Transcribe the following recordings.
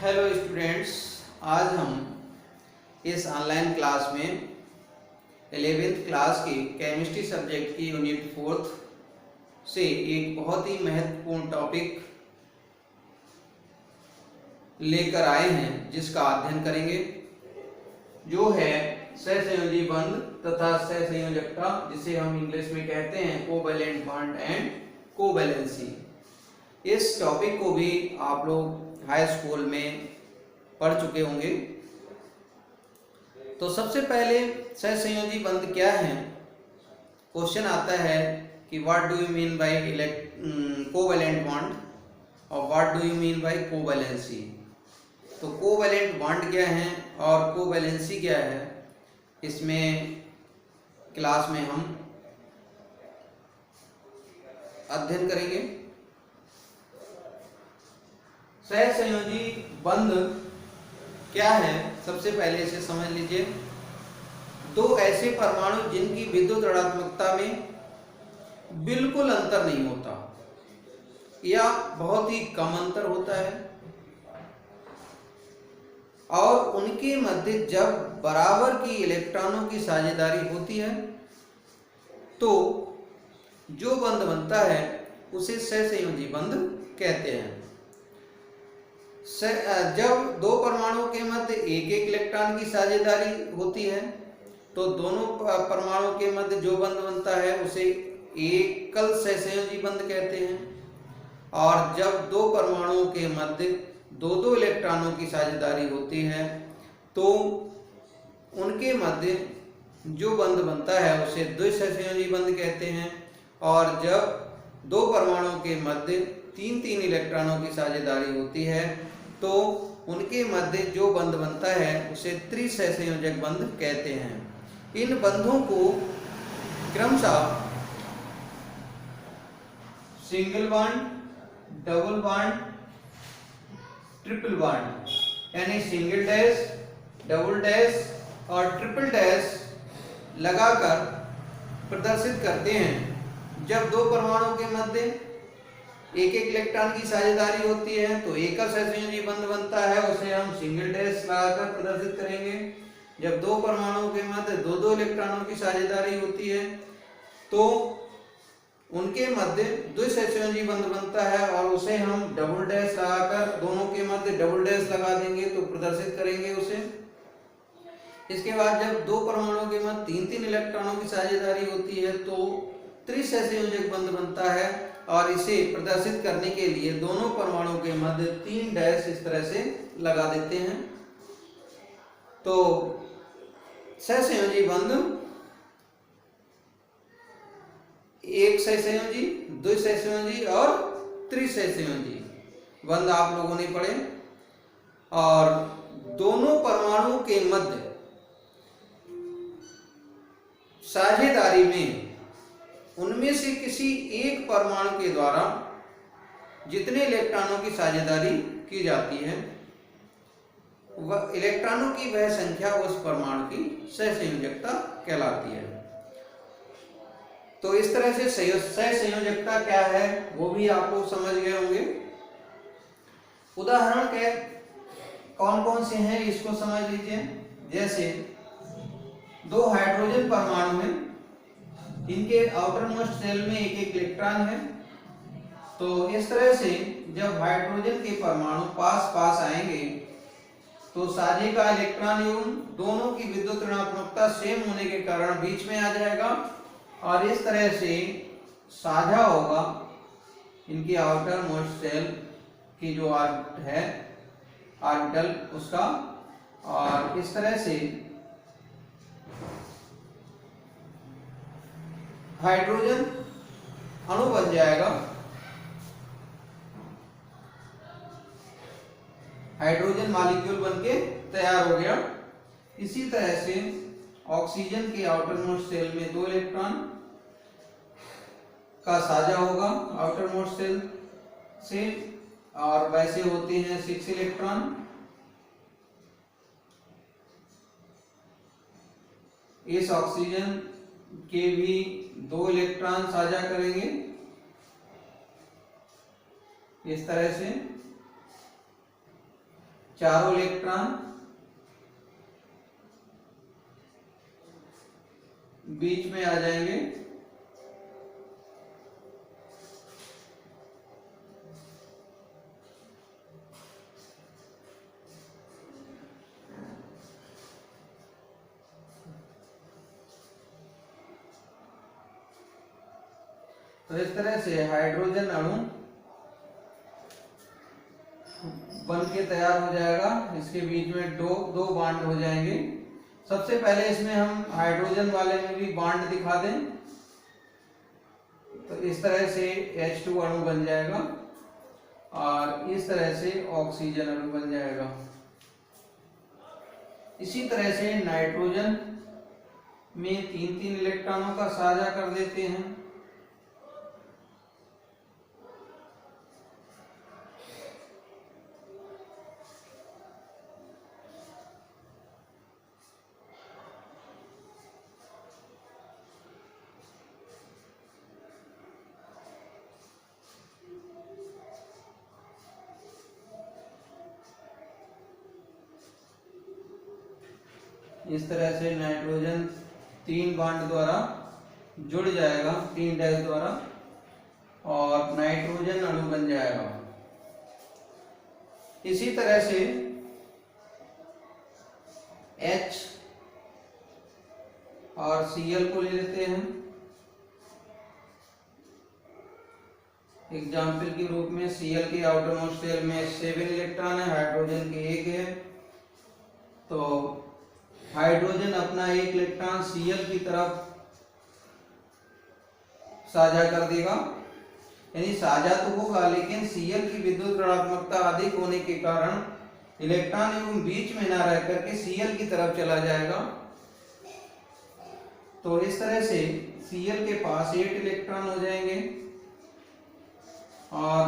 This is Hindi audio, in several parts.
हेलो स्टूडेंट्स, आज हम इस ऑनलाइन क्लास में 11th क्लास की केमिस्ट्री सब्जेक्ट की यूनिट 4 से एक बहुत ही महत्वपूर्ण टॉपिक लेकर आए हैं जिसका अध्ययन करेंगे, जो है सहसंयोजी बंध तथा सहसंयोजकता, जिसे हम इंग्लिश में कहते हैं कोवैलेंट बॉन्ड एंड कोवैलेंसी। इस टॉपिक को भी आप लोग हाई स्कूल में पढ़ चुके होंगे। तो सबसे पहले सहसंयोजी बंध क्या है। क्वेश्चन आता है कि what do you mean by covalent bond और what do you mean by covalency. तो कोवैलेंट बॉन्ड क्या है और कोवैलेंसी क्या है, इसमें क्लास में हम अध्ययन करेंगे। सहसंयोजी बंध क्या है, सबसे पहले इसे समझ लीजिए। दो ऐसे परमाणु जिनकी विद्युत ऋणात्मकता में बिल्कुल अंतर नहीं होता या बहुत ही कम अंतर होता है, और उनके मध्य जब बराबर की इलेक्ट्रॉनों की साझेदारी होती है तो जो बंध बनता है उसे सहसंयोजी बंध कहते हैं। जब दो परमाणुओं के मध्य एक एक इलेक्ट्रॉन की साझेदारी होती है तो दोनों परमाणुओं के मध्य जो बंध बनता है उसे एकल सहसंयोजी बंध कहते हैं। और जब दो परमाणुओं के मध्य दो दो इलेक्ट्रॉनों की साझेदारी होती है तो उनके मध्य जो बंध बनता है उसे द्विसहसंयोजी बंध कहते हैं। और जब दो परमाणुओं के मध्य तीन तीन इलेक्ट्रॉनों की साझेदारी होती है तो उनके मध्य जो बंध बनता है उसे त्रिसहसंयोजक बंध कहते हैं। इन बंधों को क्रमशः single bond, double bond, triple bond यानी सिंगल डैश, डबल डैश और ट्रिपल डैश लगाकर प्रदर्शित करते हैं। जब दो परमाणुओं के मध्य एक एक इलेक्ट्रॉन की साझेदारी होती है तो एकल सहसंयोजी बंध बनता है, उसे हम सिंगल डैश लगाकर प्रदर्शित करेंगे। जब दो परमाणुओं के मध्य दो दो इलेक्ट्रॉनों की साझेदारी होती है तो उनके मध्य द्विसहसंयोजी बंध बनता है और उसे हम डबल डैश लगाकर दोनों के मध्य डबल डैश लगा देंगे तो प्रदर्शित करेंगे उसे। इसके बाद जब दो परमाणुओं के मध्य तीन तीन इलेक्ट्रॉनों की साझेदारी होती है तो त्रिसहसंयोजक बंध बनता है और इसे प्रदर्शित करने के लिए दोनों परमाणुओं के मध्य तीन डैश इस तरह से लगा देते हैं। तो सहसंयोजी बंध एक सहसंयोजी, द्विसहसंयोजी और त्रिसहसंयोजी बंध आप लोगों ने पढ़े। और दोनों परमाणुओं के मध्य साझेदारी में उनमें से किसी एक परमाणु के द्वारा जितने इलेक्ट्रॉनों की साझेदारी की जाती है वह इलेक्ट्रॉनों की वह संख्या उस परमाणु की सहसंयोजकता कहलाती है। तो इस तरह से सहसंयोजकता क्या है वो भी आप लोग समझ गए होंगे। उदाहरण के कौन कौन से हैं इसको समझ लीजिए। जैसे दो हाइड्रोजन परमाणु हैं, इनके आउटर मोस्ट सेल में एक एक इलेक्ट्रॉन है। तो इस तरह से जब हाइड्रोजन के परमाणु पास पास आएंगे तो साझे का इलेक्ट्रॉन युग्म दोनों की विद्युत ऋणात्मकता सेम होने के कारण बीच में आ जाएगा और इस तरह से साझा होगा इनकी आउटर मोस्ट सेल की जो ऑर्बिट है ऑर्बिटल उसका, और इस तरह से हाइड्रोजन अणु बन जाएगा। हाइड्रोजन मॉलिक्यूल बनके तैयार हो गया। इसी तरह से ऑक्सीजन के आउटर मोस्ट सेल में दो इलेक्ट्रॉन का साझा होगा आउटर मोस्ट सेल से, और वैसे होते हैं 6 इलेक्ट्रॉन। इस ऑक्सीजन के भी दो इलेक्ट्रॉन साझा करेंगे इस तरह से चारों इलेक्ट्रॉन बीच में आ जाएंगे। तो इस तरह से हाइड्रोजन अणु बन के तैयार हो जाएगा। इसके बीच में दो बॉन्ड हो जाएंगे। सबसे पहले इसमें हम हाइड्रोजन वाले में भी बॉन्ड दिखा दें, तो इस तरह से H2 अणु बन जाएगा और इस तरह से ऑक्सीजन अणु बन जाएगा। इसी तरह से नाइट्रोजन में 3-3 इलेक्ट्रॉनों का साझा कर देते हैं। इस तरह से नाइट्रोजन 3 बॉन्ड द्वारा जुड़ जाएगा, 3 डैश द्वारा, और नाइट्रोजन अणु बन जाएगा। इसी तरह से H और Cl को ले लेते हैं एग्जाम्पल के रूप में। Cl के आउटर मोस्ट शेल में 7 इलेक्ट्रॉन है, हाइड्रोजन के 1 है। तो हाइड्रोजन अपना 1 इलेक्ट्रॉन Cl की तरफ साझा कर देगा, यानी साझा तो होगा लेकिन Cl की विद्युत ऋणात्मकता अधिक होने के कारण इलेक्ट्रॉन एवं बीच में ना रह करके Cl की तरफ चला जाएगा। तो इस तरह से Cl के पास 8 इलेक्ट्रॉन हो जाएंगे और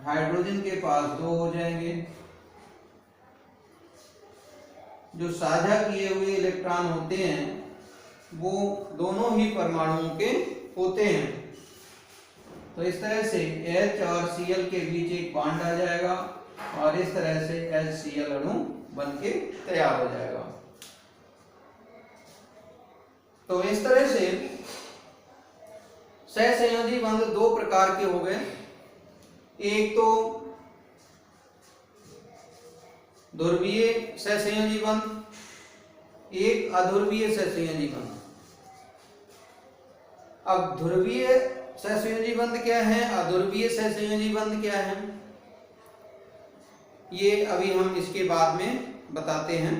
हाइड्रोजन के पास 2 हो जाएंगे। जो साझा किए हुए इलेक्ट्रॉन होते हैं वो दोनों ही परमाणुओं के होते हैं। तो इस तरह से H और Cl के बीच एक बॉन्ड आ जाएगा और इस तरह से HCl अणु बनके तैयार हो जाएगा। तो इस तरह से सहसंयोजी बंध 2 प्रकार के हो गए। एक तो ध्रुवीय सहसंयोजी बंध, एक अध्रुवीय सहसंयोजी बंध। अब ध्रुवीय सहसंयोजी बंध क्या है, अध्रुवीय सहसंयोजी बंध क्या है, ये अभी हम इसके बाद में बताते हैं।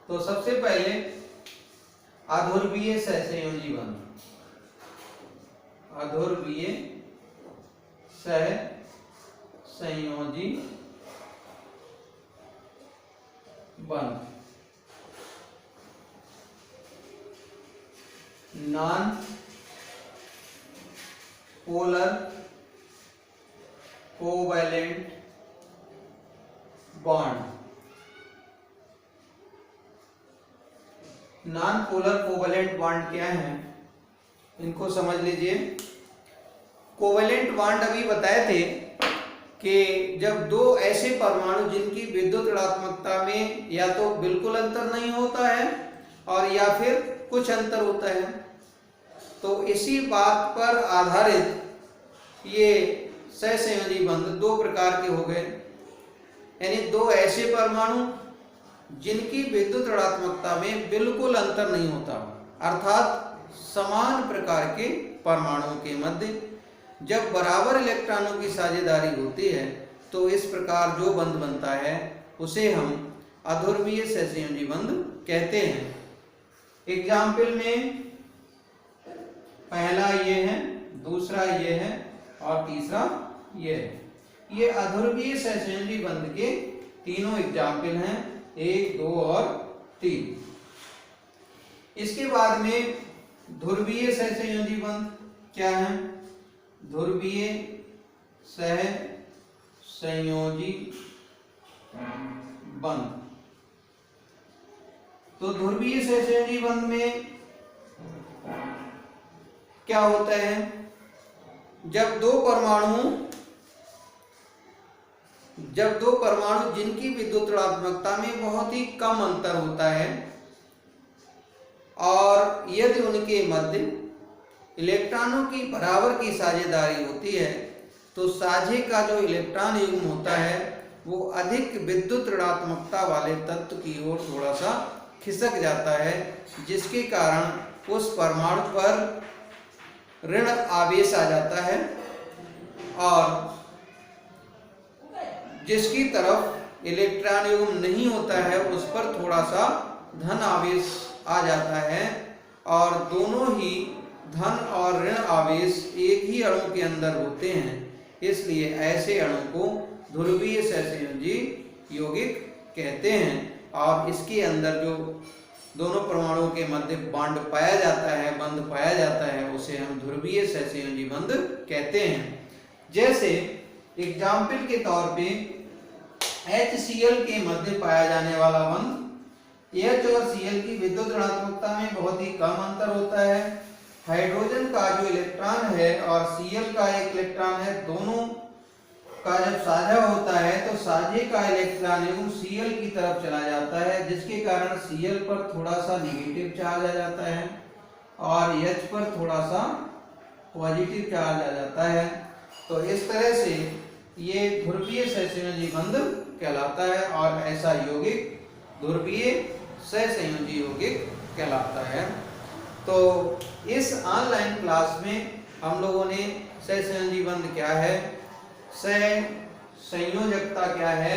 तो सबसे पहले अध्रुवीय सहसंयोजी बंध। अध्रुवीय सहसंयोजी बंध non polar covalent bond. Non polar covalent bond क्या है, इनको समझ लीजिए। कोवैलेंट बॉन्ड अभी बताए थे कि जब 2 ऐसे परमाणु जिनकी विद्युत ऋणात्मकता में या तो बिल्कुल अंतर नहीं होता है और या फिर कुछ अंतर होता है, तो इसी बात पर आधारित ये सहसंयोजी बंध 2 प्रकार के हो गए। यानी 2 ऐसे परमाणु जिनकी विद्युत ऋणात्मकता में बिल्कुल अंतर नहीं होता, अर्थात समान प्रकार के परमाणुओं के मध्य जब बराबर इलेक्ट्रॉनों की साझेदारी होती है तो इस प्रकार जो बंध बनता है उसे हम अध्रुवीय सहसंयोजी बंध कहते हैं। एग्जाम्पल में पहला ये है, दूसरा ये है और तीसरा ये है। ये अध्रुवीय सहसंयोजी बंध के तीनों एग्जाम्पल हैं, 1, 2 और 3। इसके बाद में ध्रुवीय सहसंयोजी बंध क्या है, ध्रुवीय सहसंयोजी बंध। तो ध्रुवीय सहसंयोजी बंध में क्या होता है, जब दो परमाणु जिनकी विद्युत ऋणात्मकता में बहुत ही कम अंतर होता है और यदि उनके मध्य इलेक्ट्रॉनों की बराबर की साझेदारी होती है तो साझे का जो इलेक्ट्रॉन युग्म होता है वो अधिक विद्युत ऋणात्मकता वाले तत्व की ओर थोड़ा सा खिसक जाता है, जिसके कारण उस परमाणु पर ऋण आवेश आ जाता है और जिसकी तरफ इलेक्ट्रॉन युग्म नहीं होता है उस पर थोड़ा सा धन आवेश आ जाता है और दोनों ही धन और ऋण आवेश एक ही अणु के अंदर होते हैं। इसलिए ऐसे अणु को ध्रुवीय सहसंयोजी यौगिक कहते हैं और इसके अंदर जो दोनों परमाणुओं के मध्य बॉन्ड पाया जाता है, बंध पाया जाता है, उसे हम ध्रुवीय सहसंयोजी बंध कहते हैं। जैसे एग्जाम्पल के तौर पे HCl के मध्य पाया जाने वाला बंध, H और Cl की विद्युत ऋणात्मकता में बहुत ही कम अंतर होता है। हाइड्रोजन का जो इलेक्ट्रॉन है और Cl का एक इलेक्ट्रॉन है, दोनों का जब साझा होता है तो साझे का इलेक्ट्रॉन युग्म Cl की तरफ चला जाता है, जिसके कारण Cl पर थोड़ा सा नेगेटिव चार्ज आ जाता है और H पर थोड़ा सा पॉजिटिव चार्ज आ जाता है। तो इस तरह से ये ध्रुवीय सहसंयोजी बंध कहलाता है और ऐसा यौगिक ध्रुवीय सहसंयोजी यौगिक कहलाता है। तो इस ऑनलाइन क्लास में हम लोगों ने सहसंयोजी बंध क्या है, सहसंयोजकता क्या है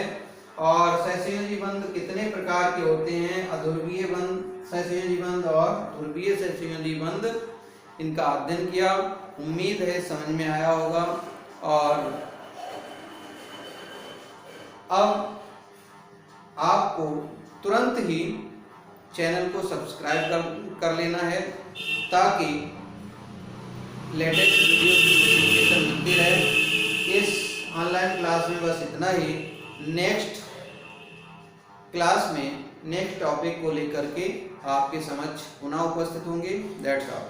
और सहसंयोजी बंध कितने प्रकार के होते हैं, अध्रुवीय बंध सहसंयोजी बंध और ध्रुवीय सहसंयोजी बंध, इनका अध्ययन किया। उम्मीद है समझ में आया होगा। और अब आपको तुरंत ही चैनल को सब्सक्राइब कर लेना है ताकि लेटेस्ट वीडियो की नोटिफिकेशन मिलती रहे। इस ऑनलाइन क्लास में बस इतना ही। नेक्स्ट क्लास में नेक्स्ट टॉपिक को लेकर के आपके समक्ष पुनः उपस्थित होंगे। That's all.